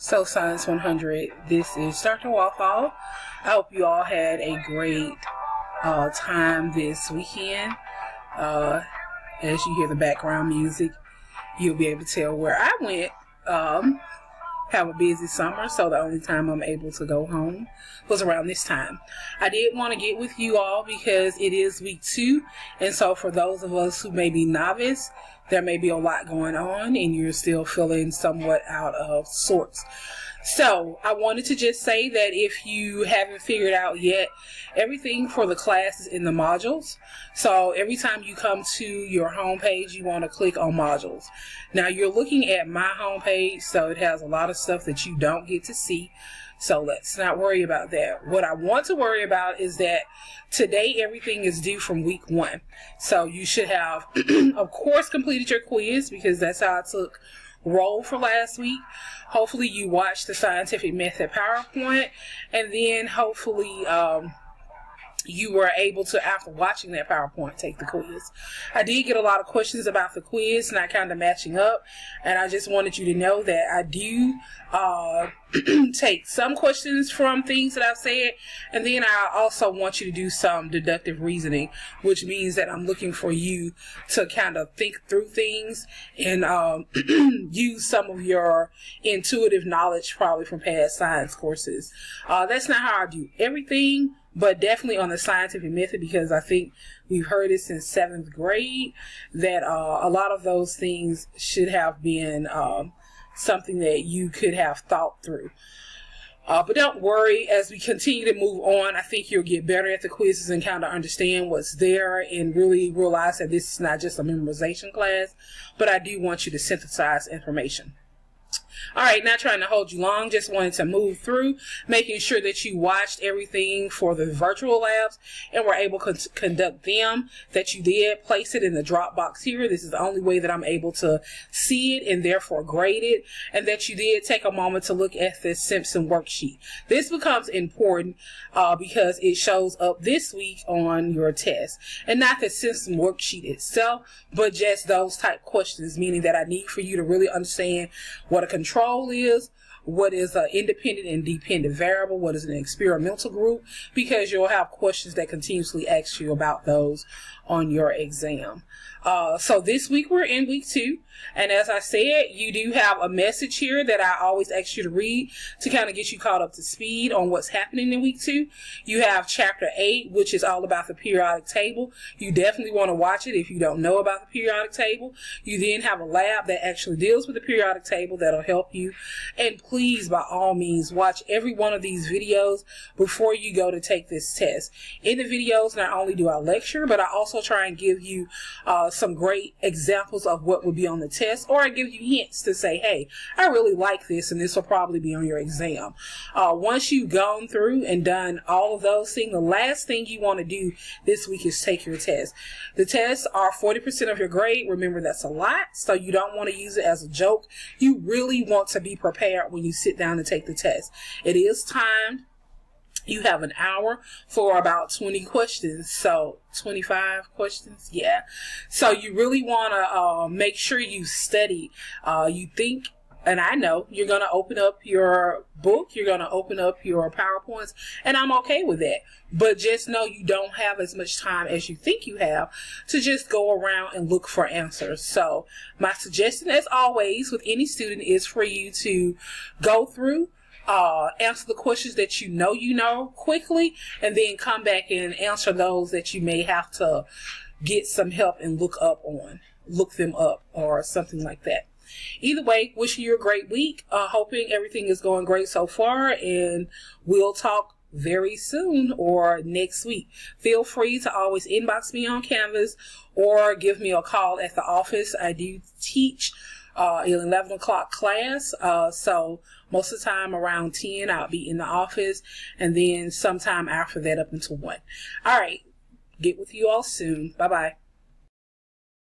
So Science 100, this is Dr. Waffle. I hope you all had a great time this weekend. As you hear the background music, you'll be able to tell where I went. Have a busy summer, so the only time I'm able to go home was around this time. I did want to get with you all because it is week 2, and so for those of us who may be novice, there may be a lot going on and you're still feeling somewhat out of sorts. So I wanted to just say that if you haven't figured out yet, everything for the class is in the modules. So every time you come to your homepage, you want to click on modules. Now you're looking at my homepage, so it has a lot of stuff that you don't get to see. So let's not worry about that. What I want to worry about is that today everything is due from week 1. So you should have, of course, completed your quiz because that's how I took roll for last week. Hopefully you watched the scientific method PowerPoint, and then hopefully you were able to, after watching that PowerPoint, take the quiz. I did get a lot of questions about the quiz not kind of matching up, and I just wanted you to know that I do take some questions from things that I've said, and then I also want you to do some deductive reasoning, which means that I'm looking for you to kind of think through things and use some of your intuitive knowledge probably from past science courses. That's not how I do everything, but definitely on the scientific method, because I think we've heard it since 7th grade that a lot of those things should have been something that you could have thought through. But don't worry, as we continue to move on, I think you'll get better at the quizzes and kind of understand what's there and really realize that this is not just a memorization class, but I do want you to synthesize information. All right, not trying to hold you long, just wanted to move through, making sure that you watched everything for the virtual labs and were able to conduct them, that you did place it in the Dropbox here. This is the only way that I'm able to see it and therefore grade it, and that you did take a moment to look at this Simpson worksheet. This becomes important because it shows up this week on your test, and not the Simpson worksheet itself, but just those type questions, meaning that I need for you to really understand what a control is, what is an independent and dependent variable, what is an experimental group, because you'll have questions that continuously ask you about those on your exam. So this week we're in week 2, and as I said, you do have a message here that I always ask you to read to kind of get you caught up to speed on what's happening in week 2. You have chapter 8, which is all about the periodic table. You definitely want to watch it if you don't know about the periodic table. You then have a lab that actually deals with the periodic table that'll help you. And please, by all means, watch every one of these videos before you go to take this test. In the videos, not only do I lecture, but I also try and give you some great examples of what would be on the test, or I give you hints to say, hey, I really like this and this will probably be on your exam. Once you've gone through and done all of those things, the last thing you want to do this week is take your test. The tests are 40% of your grade. Remember, that's a lot, so you don't want to use it as a joke. You really want to be prepared when you sit down and take the test. It is timed. You have an hour for about 20 questions, so 25 questions, yeah. So you really want to make sure you study. You think, and I know, you're going to open up your book, you're going to open up your PowerPoints, and I'm okay with that. But just know you don't have as much time as you think you have to just go around and look for answers. So my suggestion, as always, with any student is for you to go through, answer the questions that you know quickly, and then come back and answer those that you may have to get some help and look them up or something like that. Either way, wishing you a great week, hoping everything is going great so far, and we'll talk very soon or next week. Feel free to always inbox me on Canvas or give me a call at the office. I do teach 11 o'clock class, so most of the time around 10 I'll be in the office, and then sometime after that up until 1. All right, get with you all soon. Bye bye.